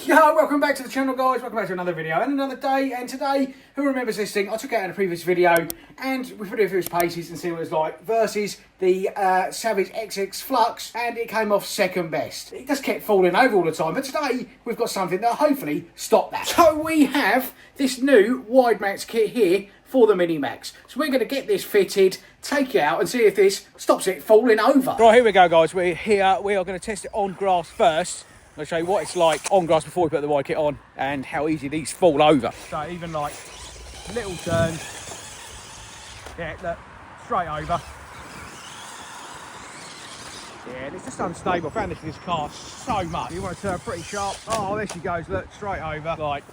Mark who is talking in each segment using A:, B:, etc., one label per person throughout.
A: Yo, welcome back to the channel, guys. Welcome back to another video and another day. And today, who remembers this thing? I took it out in a previous video and we put it through its paces and see what it was like versus the Savage XX Flux, and it came off second best. It just kept falling over all the time, but today we've got something that hopefully stop that. So we have this new wide max kit here for the Mini-Maxx. So we're going to get this fitted, take it out and see if this stops it falling over. Right, here we go, guys. We're here. We are going to test it on grass first. I'm going to show you what it's like on grass before we put the wide kit on and how easy these fall over. So even like little turns, yeah, look, straight over. Yeah, and it's just unstable. I found this in this car so much. You want to turn pretty sharp. Oh, there she goes, look, straight over. Like,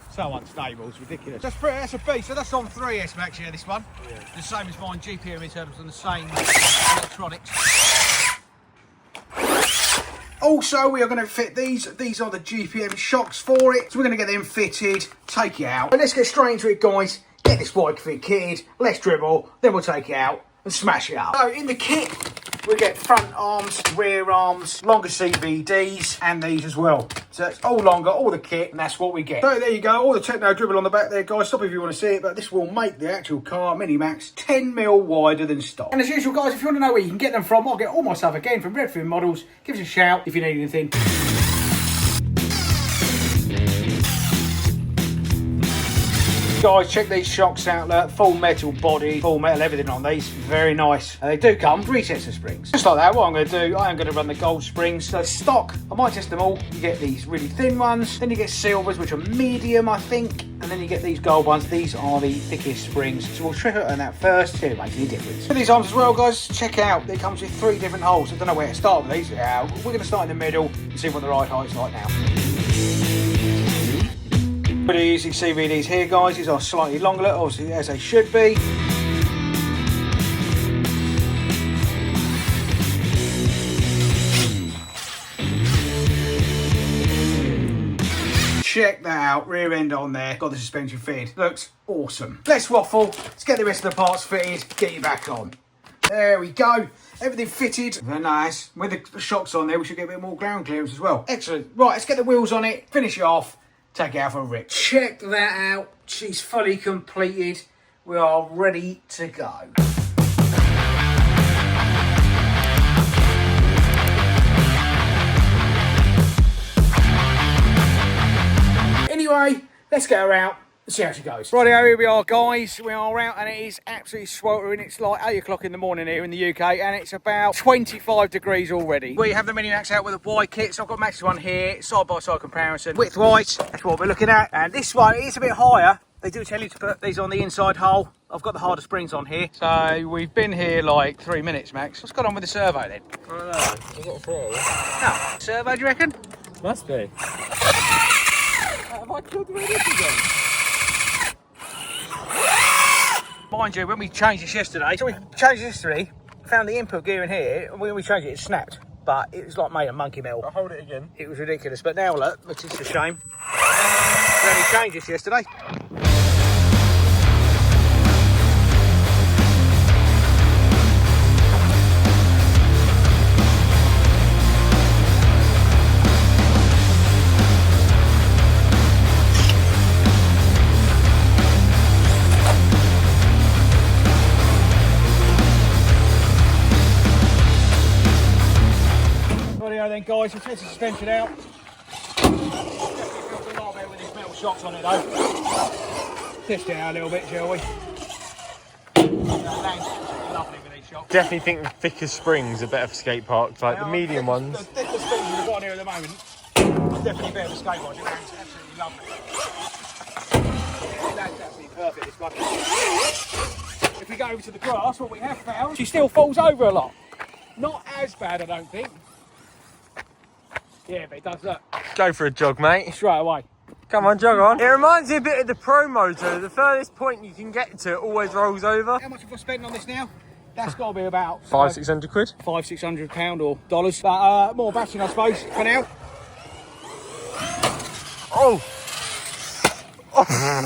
A: so unstable, it's ridiculous. That's a beast. So that's on 3S Max, yeah, this one. Yeah. The same as mine, GPM internals and the same electronics. Also, we are going to fit these. These are the GPM shocks for it. So we're going to get them fitted, take it out. But let's get straight into it, guys. Get this wide fit kitted. Let's dribble. Then we'll take it out and smash it up. So in the kit, we get front arms, rear arms, longer CVDs, and these as well. So it's all longer, all the kit, and that's what we get. So there you go, all the techno dribble on the back there, guys. Stop if you want to see it, but this will make the actual car, Mini-Maxx, 10mm wider than stock. And as usual, guys, if you want to know where you can get them from, I'll get all my stuff again from Redfin Models. Give us a shout if you need anything. Guys, check these shocks out, look, full metal body, full metal everything on these, very nice. And they do come with 3 sets of springs. Just like that, what I'm going to do, I am going to run the gold springs. So stock, I might test them all. You get these really thin ones, then you get silvers, which are medium, I think, and then you get these gold ones. These are the thickest springs. So we'll trip it on that first, see if it makes any difference. For these arms as well, guys, check out, it comes with 3 different holes. I don't know where to start with these. We're going to start in the middle and see what the right height's like now. Pretty easy CVDs here, guys. These are slightly longer, obviously, as they should be. Check that out, rear end on there, got the suspension fitted. Looks awesome. Let's waffle, let's get the rest of the parts fitted, get you back on. There we go. Everything fitted. Very nice. With the shocks on there, we should get a bit more ground clearance as well. Excellent. Right, let's get the wheels on it, finish it off. Take it out for a rip. Check that out. She's fully completed. We are ready to go. Anyway, let's get her out and see how she goes. Rightio, here we are, guys. We are out and it is absolutely sweltering. It's like 8 o'clock in the morning here in the UK and it's about 25 degrees already. We have the Mini-Maxx out with a wide kit. So I've got Max's one here, side-by-side comparison. Width-wise, that's what we're looking at. And this one is a bit higher. They do tell you to put these on the inside hole. I've got the harder springs on here. So we've been here like 3 minutes, Max. What's going on with the servo then?
B: I don't know. I've got a throw.
A: No. Servo, do you reckon?
B: Must be. Have I killed the radio again?
A: Mind you, when we changed this yesterday, found the input gear in here, and when we changed it, it snapped. But it was like made of monkey metal.
B: I'll hold it again.
A: It was ridiculous. But now look, it's just a shame. We only changed this yesterday. Then guys, we'll take the suspension out. Definitely feels a lot better with these metal shocks on it though. Test it out a little bit, shall we? Lovely with these shocks.
B: Definitely think the thicker springs are better for skate parks, like the medium ones.
A: The thicker springs we've got on here at the moment are definitely better for skate parks. It's absolutely lovely. Yeah, that's absolutely perfect, this one. If we go over to the grass, what we have found, she still falls over a lot. Not as bad, I don't think. Yeah, but it does look.
B: Go for a jog, mate.
A: Straight away.
B: Come on, jog on. It reminds me a bit of the Pro Moto. The furthest point you can get to always rolls over.
A: How much have I spent on this now? That's got to be about
B: £500-600 quid.
A: £500-600 or dollars. But more batching, I suppose, for now.
B: Oh!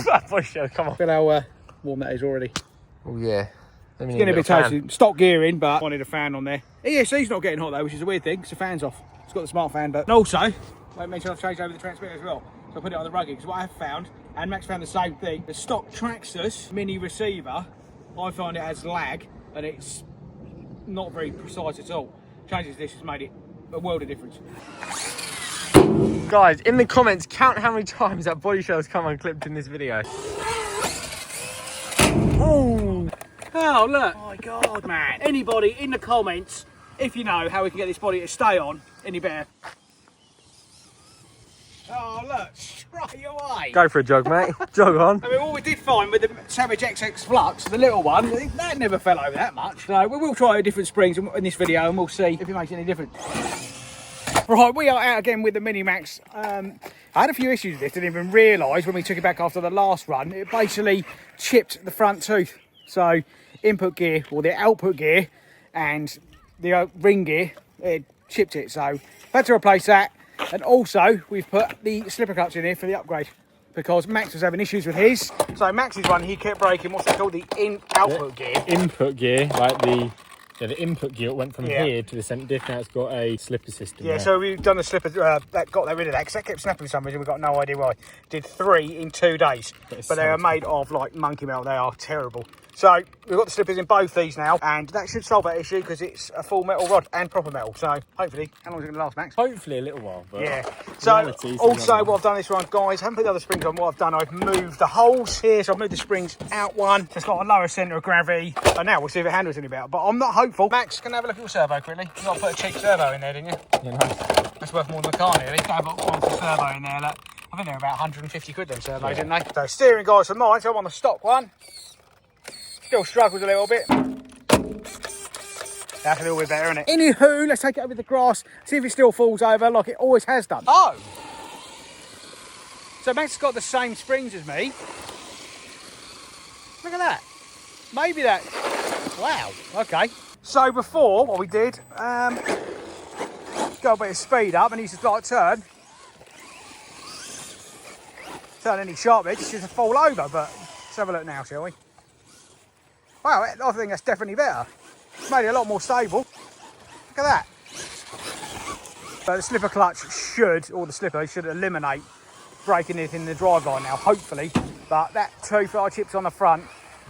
B: That push show, come on.
A: Look at how warm that is already.
B: Oh, yeah.
A: It's getting a bit toasty. Stock gearing, but I wanted a fan on there. ESC's not getting hot though, which is a weird thing because the fan's off. It's got the smart fan, but and also I mentioned I've changed over the transmitter as well. So I put it on the rugged, because what I have found, and Max found the same thing, the stock Traxxas mini receiver, I find it has lag, and it's not very precise at all. Changes this has made it a world of difference.
B: Guys, in the comments, count how many times that body shell's come unclipped in this video.
A: Oh, look. Oh my God, man. Anybody in the comments, if you know how we can get this body to stay on any better. Oh, look, straight away.
B: Go for a jog, mate. Jog on.
A: I mean, what we did find with the Savage XX Flux, the little one, that never fell over that much. So we will try different springs in this video and we'll see if it makes any difference. Right, we are out again with the Mini-Maxx. I had a few issues with this, didn't even realise when we took it back after the last run. It basically chipped the front tooth. So input gear, or the output gear, and the ring gear, it chipped it. So had to replace that. And also, we've put the slipper clutch in here for the upgrade because Max was having issues with his. So Max's one, he kept breaking what's it called, the output gear.
B: Input gear, like the input gear went from here to the centre diff. Now it's got a slipper system.
A: Yeah, so we've done the slipper, that got rid of that because that kept snapping for some reason. We've got no idea why. Did 3 in 2 days, but they are made of like monkey metal. They are terrible. So we've got the slippers in both these now, and that should solve that issue because it's a full metal rod and proper metal. So hopefully, how long is it going to last, Max?
B: Hopefully a little while. But
A: yeah. So also, what I've done this one, guys, I haven't put the other springs on. What I've done, I've moved the holes here, so I've moved the springs out one. So it's got a lower centre of gravity. And now we'll see if it handles any better. But I'm not hopeful. Max, can I have a look at your servo quickly? You got to put a cheap servo in there, didn't you?
B: Yeah, nice.
A: That's worth more than the car, nearly. I've got one for servo in there. Look. I think they're about 150 quid, them servos, didn't they? So steering guides for mine, so I'm on the stock one. Still struggles a little bit. That's a little bit better, isn't it? Anywho, let's take it over the grass, see if it still falls over like it always has done. Oh! So Max has got the same springs as me. Look at that. Maybe that... Wow, okay. So before, what we did, got a bit of speed up and he's just like turn any sharp edge, it's just to fall over, but let's have a look now, shall we? Wow, I think that's definitely better. It's made it a lot more stable. Look at that. So the slipper clutch should eliminate breaking it in the driveline now, hopefully. But that tooth that I chipped on the front,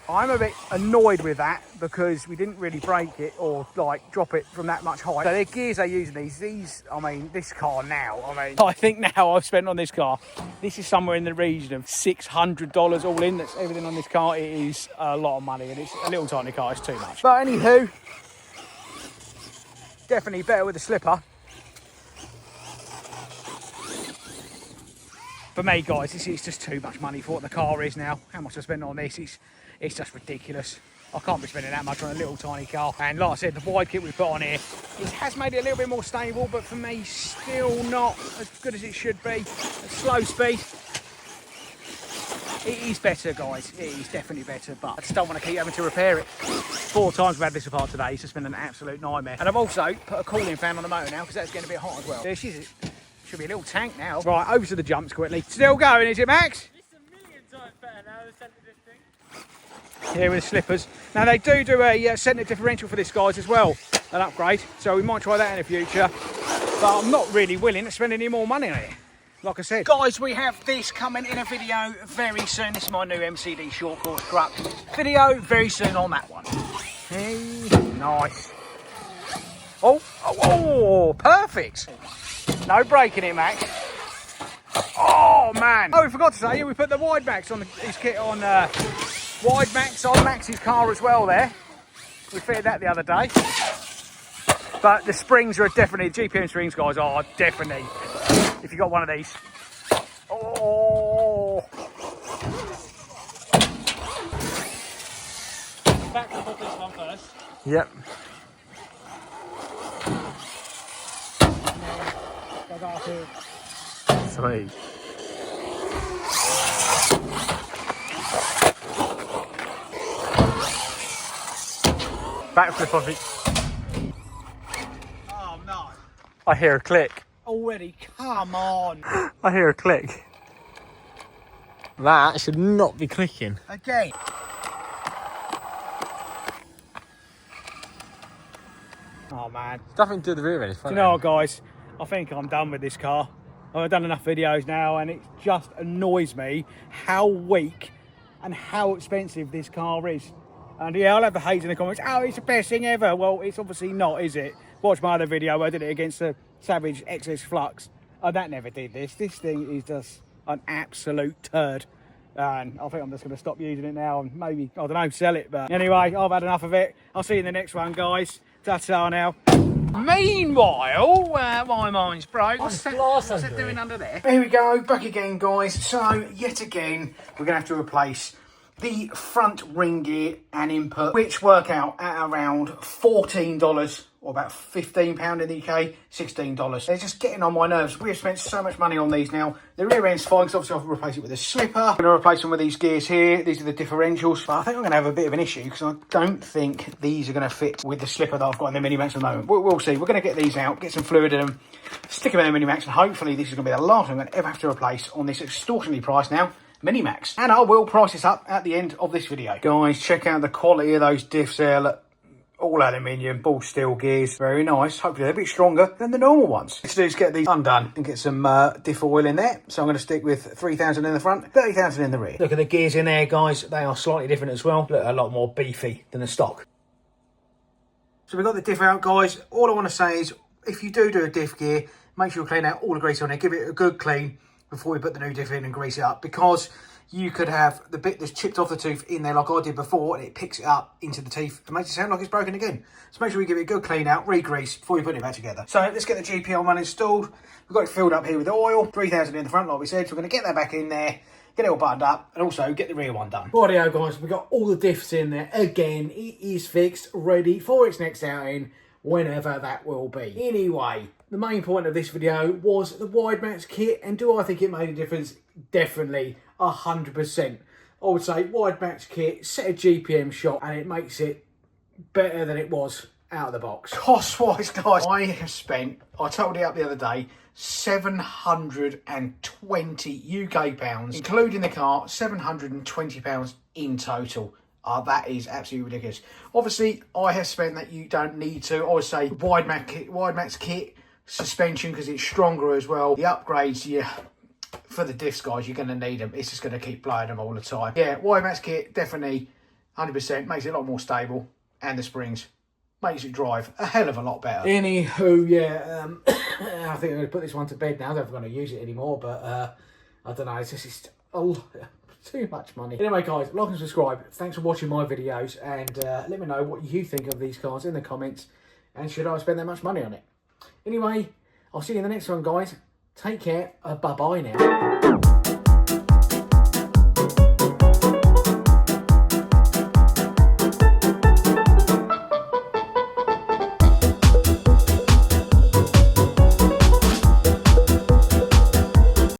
A: I'm a bit annoyed with that because we didn't really break it or like drop it from that much height. So the gears they use in these, I mean, this car now, I think now I've spent on this car, this is somewhere in the region of $600 all in. That's everything on this car. It is a lot of money and it's a little tiny car, it's too much. But anywho, definitely better with the slipper. For me, guys, this is just too much money for what the car is now. How much I spent on this, it's just ridiculous. I can't be spending that much on a little tiny car. And like I said, the wide kit we put on here, it has made it a little bit more stable, but for me, still not as good as it should be. At slow speed, it is better, guys. It is definitely better, but I just don't want to keep having to repair it. 4 times we've had this apart today. It's just been an absolute nightmare. And I've also put a cooling fan on the motor now because that's getting a bit hot as well. There she is. Should be a little tank now. Right, over to the jumps quickly. Still going, is it, Max?
B: It's a million times better now, the centre diff thing.
A: Yeah, with the slippers. Now they do a centre differential for this, guys, as well, an upgrade. So we might try that in the future. But I'm not really willing to spend any more money on it. Like I said. Guys, we have this coming in a video very soon. This is my new MCD short course truck video. Very soon on that one. Hey, nice. Oh, perfect. No breaking it, Max. Oh, man. Oh, we forgot to say, we put the wide Max on his kit on, wide Max on Max's car as well there. We fitted that the other day. But the springs are definitely, GPM springs, guys, are definitely, if you got one of these. Oh. Back to put this one first.
B: Yep. Sweet. Backflip of it.
A: Oh no.
B: I hear a click.
A: Already, come on.
B: I hear a click. That should not be clicking.
A: Again. Oh man.
B: Nothing to do with the rear end.
A: Do you know what, guys? I think I'm done with this car. I've done enough videos now, and it just annoys me how weak and how expensive this car is. And yeah, I'll have the hate in the comments. Oh, it's the best thing ever. Well, it's obviously not, is it? Watch my other video where I did it against the Savage XS Flux. Oh, that never did this. This thing is just an absolute turd. And I think I'm just going to stop using it now and maybe, I don't know, sell it. But anyway, I've had enough of it. I'll see you in the next one, guys. Ta-ta now. Meanwhile, my mind's broke. What's it doing under there? Here we go, back again, guys. So, yet again, we're going to have to replace the front ring gear and input, which work out at around $14, or about £15 in the UK, $16. They're just getting on my nerves. We've spent so much money on these now. The rear end's fine, because obviously I've replaced it with a slipper. I'm going to replace them with these gears here. These are the differentials. But I think I'm going to have a bit of an issue, because I don't think these are going to fit with the slipper that I've got in the Mini-Maxx at the moment. We'll see. We're going to get these out, get some fluid in them, stick them in the Mini-Maxx, and hopefully this is going to be the last I'm going to ever have to replace on this extortionately priced now Mini-Maxx. And I will price this up at the end of this video. Guys, check out the quality of those diffs there. Look, all aluminium, ball steel gears. Very nice. Hopefully they're a bit stronger than the normal ones. Let's do is get these undone and get some diff oil in there. So I'm going to stick with 3,000 in the front, 30,000 in the rear. Look at the gears in there, guys. They are slightly different as well. Look, a lot more beefy than the stock. So we've got the diff out, guys. All I want to say is, if you do a diff gear, make sure you clean out all the grease on it. Give it a good clean before we put the new diff in and grease it up, because you could have the bit that's chipped off the tooth in there like I did before, and it picks it up into the teeth and makes it sound like it's broken again. So make sure we give it a good clean out, re-grease before we put it back together. So let's get the GPL one installed. We've got it filled up here with oil, 3,000 in the front like we said, so we're going to get that back in there, get it all buttoned up, and also get the rear one done. Rightio guys, we've got all the diffs in there. Again, it is fixed, ready for its next outing, whenever that will be. Anyway, the main point of this video was the wide max kit, and do I think it made a difference? Definitely, 100%. I would say wide max kit, set a GPM shot, and it makes it better than it was out of the box. Cost wise, guys, I have spent, I totaled it up the other day, 720 UK pounds, including the car, £720 in total. That is absolutely ridiculous. Obviously, I have spent that you don't need to. I would say wide max kit, suspension because it's stronger as well. The upgrades, yeah, for the diffs, guys, you're going to need them. It's just going to keep blowing them all the time. Yeah, wide max kit, definitely 100%. Makes it a lot more stable. And the springs makes it drive a hell of a lot better. Anywho, yeah, I think I'm going to put this one to bed now. I don't know if I'm going to use it anymore, but I don't know. It's just too much money. Anyway, guys, like and subscribe. Thanks for watching my videos, and let me know what you think of these cars in the comments, and should I spend that much money on it? Anyway, I'll see you in the next one, guys. Take care. Bye-bye now.